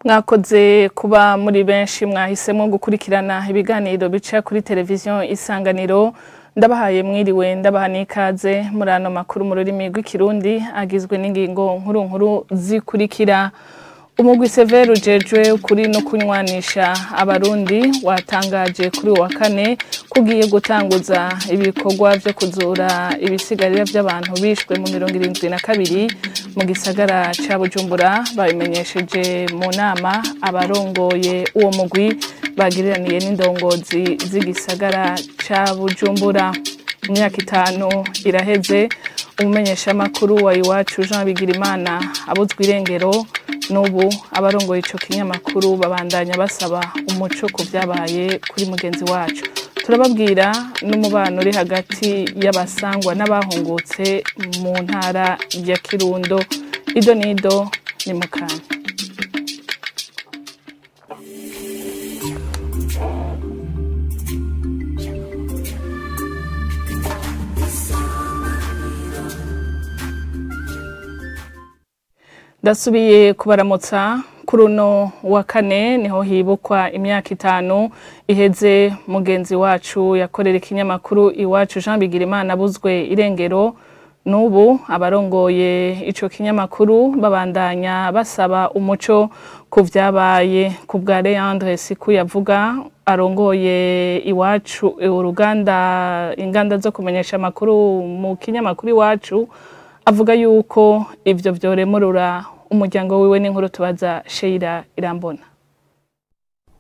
Mwakoze kuba muri benshi mwahisemo gukurikirana ibiganiro bica kuri televiziyo Isanganiro. Ndabahaye mwiriwe ndabaha n'ikaze muri ano makuru mu rurimi rw'ikirundi agizwe n'ingingo nkuru zikurikira. Umugwi Severe ujejwe ukuri no kunywanisha abarundi watangaje kuri wa kane kugiye gutanguza ibikorwa byo kuzura ibisigarira by'abantu bishwe mu 72 mu gisagara ca Bujumbura. Babimenyesheje mu nama abarongoye uwo mugwi bagiraniye n'indongozi z'igisagara ca Bujumbura. Imyaka 5 iraheze umumenyesha makuru wa Iwacu Jean Bigirimana abuzwe irengero. Nubu abarongoye ico kinyamakuru babandanya basaba umuco ku vyabaye kuri mugenzi wacu. Turababwira n'umubano uri hagati y'abasangwa n'abahungutse mu ntara ya Kirundo. Ido nido ni mukanya. Dasubiye kubaramutsa kuri uno wa kane niho hibukwa imyaka 5 iheze mugenzi wacu yakorera ikinyamakuru Iwacu Jean Bigirimana abuzwe irengero. Nubu abarongoye ico kinyamakuru babandanya basaba umuco ku vyabaye ku bwa Leandre Siku yavuga arongoye Iwacu uruganda inganda zo kumenyesha makuru mu kinyamakuru Iwacu. Avuga yuko ivyo vyoremurura umuryango wiwe n'inkuru tubaza Sheila Irambona.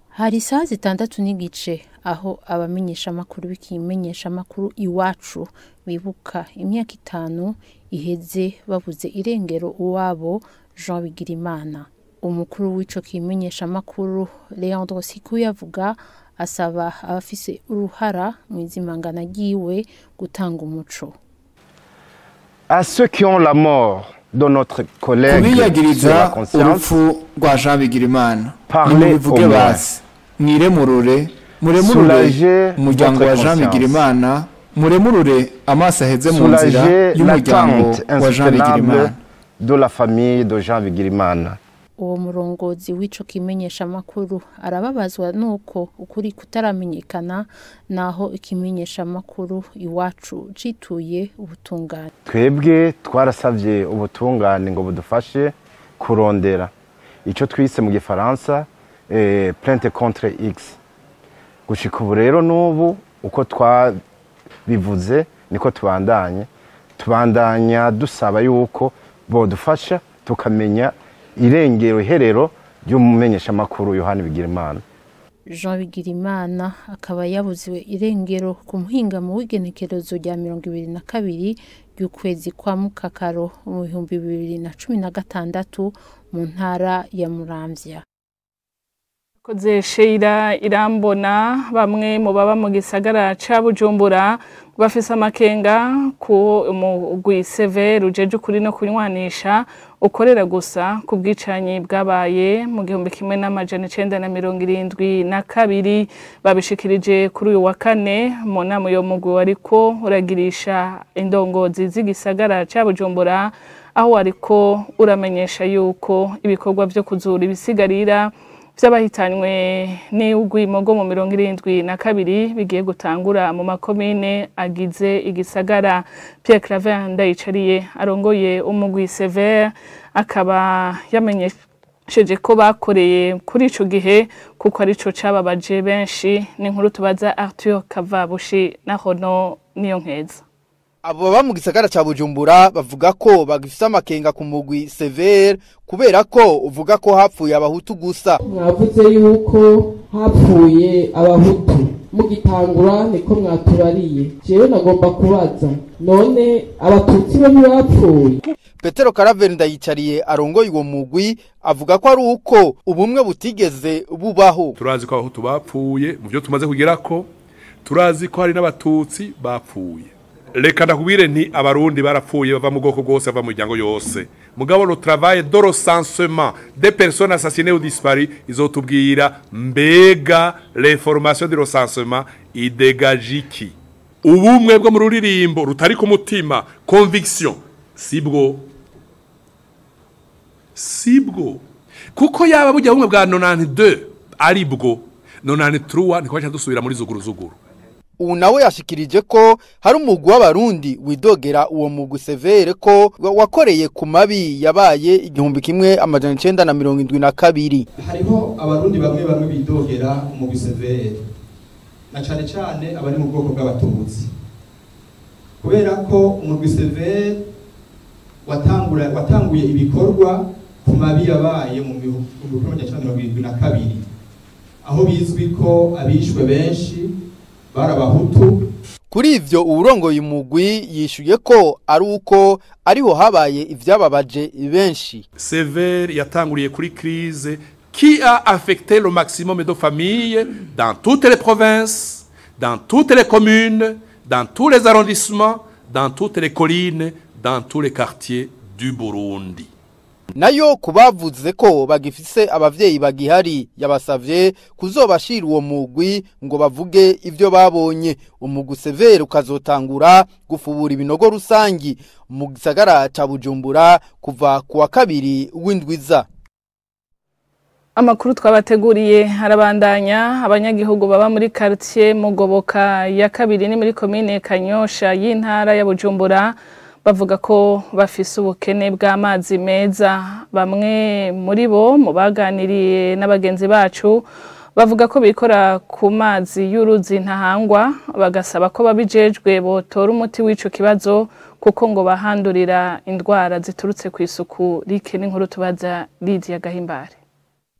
Hari saa 6:30 aho abamenyesha makuru bikimenyesha makuru Iwacu bibuka imyaka 5 iheze babuze irengero uwabo Jean Bigirimana. Umukuru w'ico kimenyesha makuru Leandre Siku yavuga asaba abafise uruhara mu izimangana giwe gutanga umuco. À ceux qui ont la mort de notre collègue sur la conscience, Jean Bigirimana, parlez au moins, soulager umuryango wa Jean Bigirimana, muremurure amaso aheze mu nzira y'umuryango wa Jean Bigirimana, de la famille de Jean Bigirimana. Uwo murongozi w'ico kimenyesha makuru arababazwa nuko ukuri kutaramenyekana naho ikimenyesha makuru Iwacu cituye ubutungane. Twebwe twarasavye ubutungane ngo budufashe kurondera ico twise mu gifaransa plainte contre X. Gushika ubu rero nubu uko twabivuze niko tubandanya dusaba yuko bodufasha tukamenya irengero herero ry'umumenyesha makuru Yohani Bigirimana. Jean Bigirimana akaba yabuziwe irengero ku muhinga mu wigenekerezo rya 22 y'ukwezi kwa Mukakaro mu 2016 mu ntara ya Muramvya. Koze Sheila Irambona. Bamwe mu baba mu gisagara ca Bujumbura bafise amakenga ku umugwi Severe ujeje ukuri no kunywanisha ukorera gusa ku bwicanyi bwabaye mu 1972 babishikirije kuri uyu wa kane mu nama yo mugwi wariko uragirisha indongozi z'igisagara ca Bujumbura, aho wariko uramenyesha yuko ibikorwa byo kuzura ibisigarira vy'abahitanywe n'ugwimogo mu 72 bigiye gutangura mu makomine agize igisagara. Pierre Claver Ndayicariye arongoye umugwi Severe akaba yamenyesheje ko bakoreye kuri ico gihe kuko arico cababaje benshi. N'inkuru tubaza Arthur Kavabushi na Hono Niyonkeza. Abo baba mu gisagara ca Bujumbura bavuga ko bagifise amakenga ku mugwi Severe kubera ko uvuga ko hapfuye abahutu gusa. Mwavuze yuko hapfuye abahutu mugitangura niko mwatubariye. Jewe nagomba kubaza none abatutsi bo ntibapfuye? Petero Claver Ndayicariye arongoye uwo mugwi avuga ko ari uko ubumwe butigeze bubaho. Turazi ko abahutu bapfuye mu byo tumaze kugerako, turazi ko hari n'abatutsi bapfuye. Reka ndakubwire nti abarundi barapfuye bava mu bwoko bwose bava mu miryango yose. Mugabo le travail de recensement des personnes assassinées ou disparues izotubwira mbega l'information de recensement idégage iki. Ubumwe bwo mu ruririmbo rutari ku mutima, conviction sibwo kuko yaba bujya bumwe bwa 92 ari bwo 93 niko bacha dusubira muri zuguru. Ubu nawe yashikirije ko hari umugwi w'abarundi widogera uwo mugwi severe ko wakoreye ku mabi yabaye 1972. Hariho abarundi bamwe bidogera umugwi severe na cyane abari mu bwoko bw'abatutsi, kubera ko umugwi severe watanguye ibikorwa ku mabi yabaye mu 1972, aho bizwi ko abishwe benshi barabahutu. Kuri ivyo urongoye umugwi yishuye ko ari uko ariho habaye ivyababaje benshi. Sévère yatanguriye kuri crise qui a affecté le maximum de familles dans toutes les provinces, dans toutes les communes, dans tous les arrondissements, dans toutes les collines, dans tous les quartiers du Burundi. Nayo kubavuze ko bagifise abavyeyi bagihari yabasavye kuzobashira uwo mugwi ngo bavuge ivyo babonye. Umugwi severe ukazotangura gufubura ibinogo rusangi mu gisagara ca Bujumbura kuva kuwa 2 w'indwiza. Amakuru twabateguriye harabandanya. Abanyagihugu baba muri quartier Mugoboka ya 2 ni muri commune Kanyosha y'intara ya Bujumbura bavuga ko bafise ubukene bw'amazi meza. Bamwe muri bo mu baganiriye n'abagenzi bacu bavuga ko bikora ku mazi y'uruzi Ntahangwa, bagasaba ko babijejwe botora umuti w'ico kibazo kuko ngo bahandurira indwara ziturutse ku isuku rike. N'inkuru tubaza Lydia Gahimbare.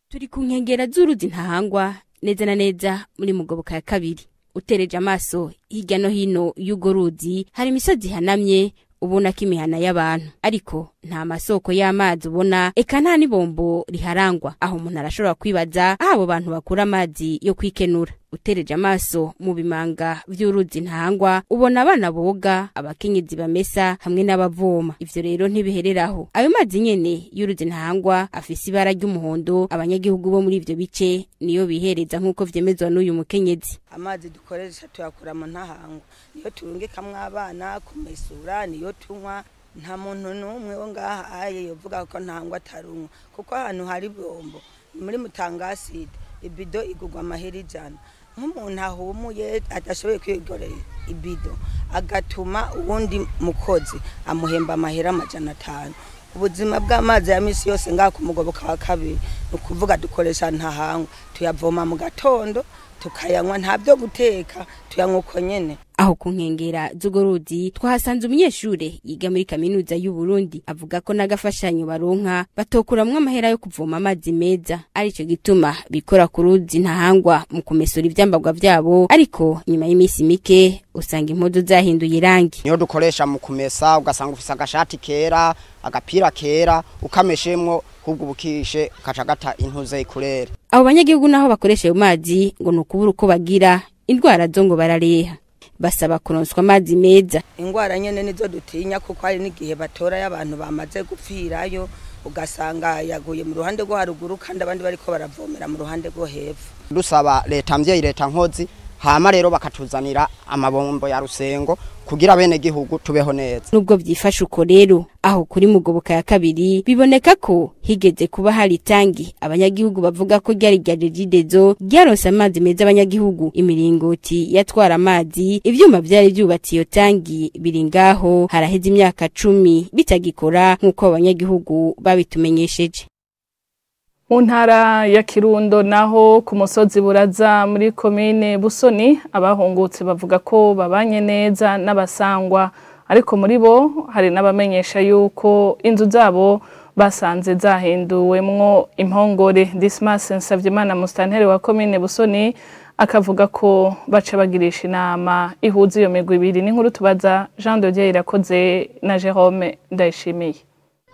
Turi ku nkengera z'uruzi Ntahangwa neza na neza muri Mugoboka ya 2. Utereje amaso hirya no hino y'ugo ruzi hari imisozi hanamye ubona ko imihana y'abantu, ariko nta masoko y'amazi ubona, eka nta nibombo riharangwa. Aho umuntu arashobora kwibaza aho abo bantu bakura amazi yo kwikenura. Utereje amaso mu bimanga vy'uruzi Ntahangwa ubona abana boga, abakenyezi bamesa hamwe n'abavoma. Ivyo rero ntibihereraho. Ayo mazi nyene y'uruzi Ntahangwa afise ibara ry'umuhondo. Abanyagihugu bo muri ivyo bice niyo bihereza nk'uko vyemezwa n'uyu mukenyezi. Amazi dukoresha tuyakura mu Ntahangwa, niyo turungikamwe abana kumesura, niyo tunywa. Nta muntu n'umwe wo ngaha aye yovuga ko Ntahangwa atarunwa, kuko ahantu hari bombo muri Mutangaside ibido igugwa amahera 100. Nk'umuntu ahumuye adashoboye kwigorera ibido agatuma uwundi mukozi amuhemba amahera 500. Ubuzima bw'amazi ya misi yose ngaha ku Mugoboka wa 2 ukuvuga dukoresha Ntahangwa, tuyavoma mu gatondo tukayanywa, nta byo guteka, tuyanywa uko nyene. Aho ku nkengera z'ugoruzi twahasanze umunyeshure yiga muri kaminuza y'u Burundi avuga ko nagafashanyo baronka batokuramwe amahera yo kuvoma amazi meza, arico gituma bikora ku ruzi Ntahangwa mu kumesura ivyambagwa vyabo, ariko nyuma y'imisi mike usanga impuzu zahinduye irangi. Niyo dukoresha mu kumesa, ugasanga ufise agashati kera, agapira kera, ukameshemwo kubwo bukishe kacagata intuze ikurere. Abo banyagihugu naho bakoresha ayo mazi ngo nukubura uko bagira indwara zo ngo barareha, basaba kuronswa amazi meza. Ingwara nyene nizo dutinya kuko hari n'igihe batora y'abantu bamaze gupfirayo, ugasanga yaguye mu ruhande rwo haruguru kandi abandi bariko baravomera mu ruhande rwo hepfo. Dusaba leta mvyeyi, leta nkozi, hama rero bakatuzanira amabombo ya Rusengo kugira bene gihugu tubeho neza. Nubwo vyifasha uko rero aho kuri Mugoboka ya 2 biboneka ko higeze kuba hari tangi abanyagihugu bavuga ko ryari ryajejidezo ryaronse amazi meza abanyagihugu. Imiringoti yatwara amazi, ivyuma vyari byubatse iyo tangi biri ngaho haraheze imyaka 10 bitagikora nkuko abanyagihugu babitumenyesheje. Mu ntara ya Kirundo naho ku musozi Buraza muri komine Busoni abahungutse bavuga ko babanye neza n'abasangwa, ariko muri bo hari n'abamenyesha yuko inzu zabo basanze zahinduwemwo impongore. Dismas Nsavyimana Mustanteri wa komine Busoni akavuga ko baca bagirisha inama ihuza iyo migwi ibiri. N'inkuru tubaza Jean de Dieu Irakoze na Jerome Ndayishimiye.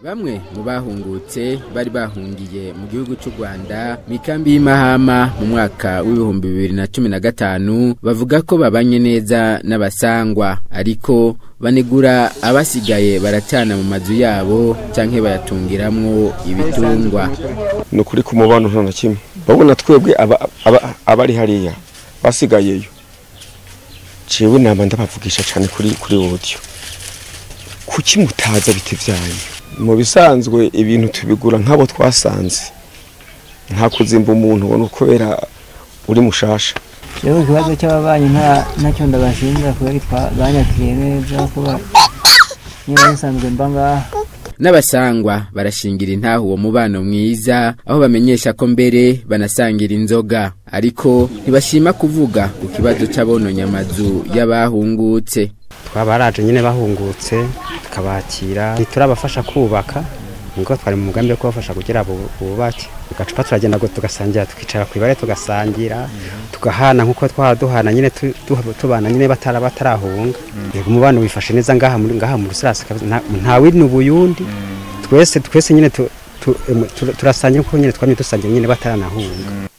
Bamwe mu bahungutse bari bahungiye mu gihugu cy'u Rwanda mikambi y'Imahama mu mwaka w'ibihumbi 2015 bavuga ko babanye neza n'abasangwa, ariko banegura abasigaye baracana mu mazu yabo canke bayatungiramwo ibitungwa. No kuri ku mubano nta kimwe babona twebwe abari hariya basigayeyo. Cewe namba ndabavugisha cyane kuri audio. Kuki mutaza bitevyaye? Mu bisanzwe ibintu tubigura nk'abo twasanze nta kuzimba umuntu ubona ukubera uri mushasha. Rero ikibazo cy'ababanyi ntacyo ndabashinja kubera banyakiriye neza kuba niba nsanzwe mbanga. N'abasangwa barashingira intaho uwo mubano mwiza aho bamenyesha ko mbere banasangira inzoga ariko ntibashima kuvuga ku kibazo c'abononye amazu y'abahungutse. Twabaraje nyine bahungutse tukabakira turabafasha kubaka ngo twari mu mugambi wo kubafasha kugira bubake gacupa turagenda ngo tugasangira tukicara ku ibare tugasangira tugahana nkuko twaduhana nyine tubana nyine batarahunga. Umubano wifashe neza ngaha mu Rusarasi nta wini ubuyundi twese nyine turasangira kuko nyine twamye dusangira nyine bataranahunga.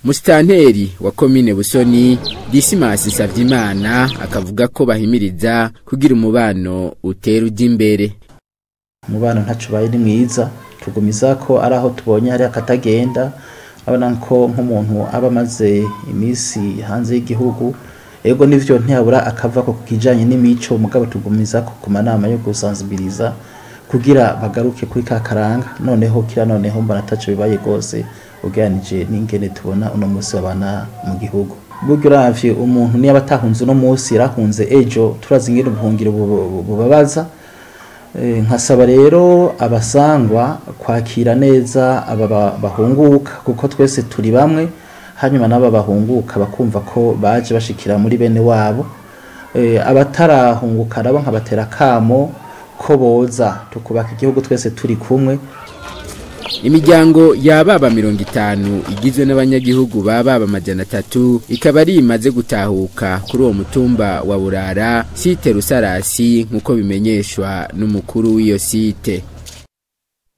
Musitanteri wa komine Busoni Dismas Savyimana akavuga ko bahimiriza kugira umubano utera ujya imbere. Umubano ntacu baye ni mwiza tugumiza ko araho tubonye hari akatagenda abana ko nk'umuntu aba maze imisi hanze y'igihugu ego nivyo ntiyabura akava ko kukijanye n'imico mugabo tugumiza ko ku manama yo gusanzibiriza kugira bagaruke kuri kakaranga noneho kira noneho mbana tacu bibaye gose uganije n'ingene tubona uno munsi wabana mu gihugu. Buryo ravye umuntu niyo batahunze no munsi yarahunze ejo turazi ingene ubuhungiro bubabaza. Nkasaba rero abasangwa kwakira neza aba bahunguka kuko twese turi bamwe hanyuma naba bahunguka bakumva ko baje bashikira muri bene wabo. Abatarahunguka nabo nkabatera kamo ko boza tukubaka igihugu twese turi kumwe. Imiryango y'ababa 50 igizwe n'abanyagihugu baba 300 ikaba ari imaze gutahuka kuri uwo mutumba wa Burara site Rusarasi nkuko bimenyeshwa n'umukuru w'iyo site.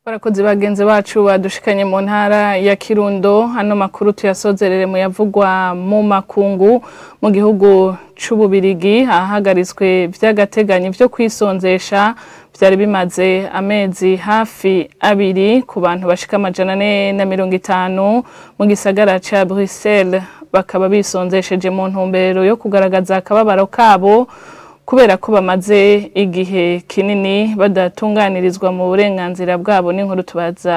Barakoze bagenze bacu badushikanye mu ntara ya Kirundo hano makuru tuyasozerere mu yavugwa mu makungu mu gihugu c'Ububirigi ahagarizwe vy'agateganyo byo kwisonzesha byari bimaze amezi hafi 2 ku bantu bashika 450 mu gisagara ca Bruxelles bakaba bisonzesheje mu ntumbero yo kugaragaza akababaro kabo kubera ko bamaze igihe kinini badatunganirizwa mu burenganzira bwabo n'inkuru tubaza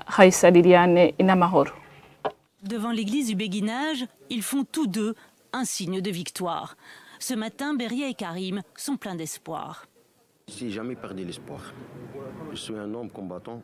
Haisa Liliane Inamahoro. Devant l'église du Béguinage, ils font tous deux un signe de victoire. Ce matin, Beria et Karim sont pleins d'espoir. J'ai jamais perdu l'espoir. Je suis un homme combattant.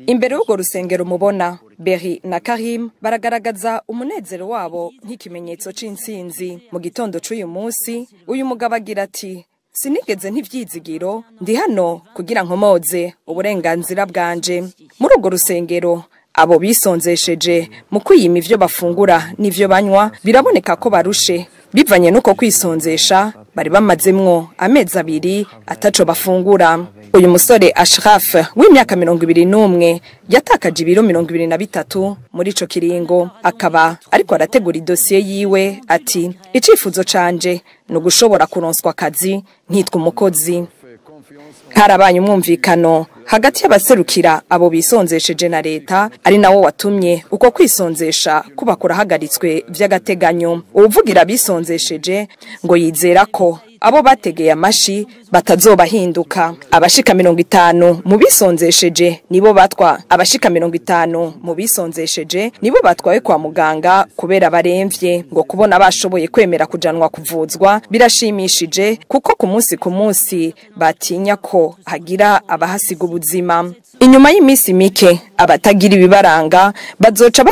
Imbere y'urwo rusengero mubona Beri na Karim baragaragaza umunezero wabo nk'ikimenyetso c'intsinzi. Mu gitondo c'uyu munsi uyu mugabo agira ati sinigeze ntivyizigiro ndi hano kugira nkomoze uburenganzira bwanje. Muri urwo rusengero abo bisonzesheje mu kwiyima ivyo bafungura n'ivyo banywa biraboneka ko barushe bivanye nuko kwisonzesha bari bamazemwo amezi 2 ataco bafungura. Uyu musore Ashraf w'imyaka 21 yatakaje ibiro 23 muri ico kiringo akaba ariko arategura idosiye yiwe ati icifuzo canje no gushobora kuronswa akazi nkitwa umukozi. Harabaye umwumvikano hagati y'abaserukira abo bisonzesheje na leta ari nawo watumye uko kwisonzesha kubakora hagaritswe vy'agateganyo. Uvugira bisonzesheje ngo yizera ko abo bategeye amashi batazobahinduka. Abashika 50 mu bisonzesheje nibo batwa abashika 50 mu bisonzesheje nibo batwaye kwa muganga kubera baremvye ngo kubona bashoboye kwemera kujanwa kuvuzwa birashimishije kuko ku munsi batinya ko hagira abahasiga ubuzima. Inyuma y'imisi mike abatagira ibibaranga bazoca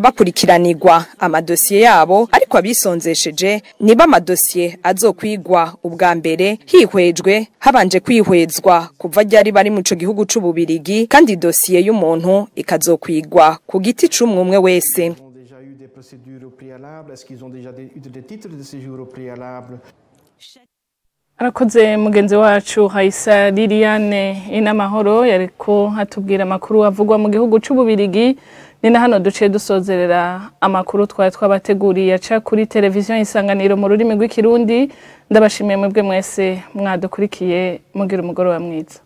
bakurikiranirwa amadosiye yabo ariko abisonzesheje niba amadosiye azokwigwa ubwa mbere hihwejwe habanje kwihwezwa kuva ryari bari mu ico gihugu c'Ububirigi kandi dosiye y'umuntu ikazokwigwa ku giti c'umwe wese. Arakoze mugenzi wacu Haisa Liliane Inamahoro yariko hatubwira amakuru avugwa mu gihugu c'Ububirigi. Ni na hano duciye dusozerera amakuru twabateguriye aca kuri televiziyo Isanganiro mu rurimi rw'ikirundi. Ndabashimiye mwebwe mwese mwadukurikiye mugira umugoroba mwiza.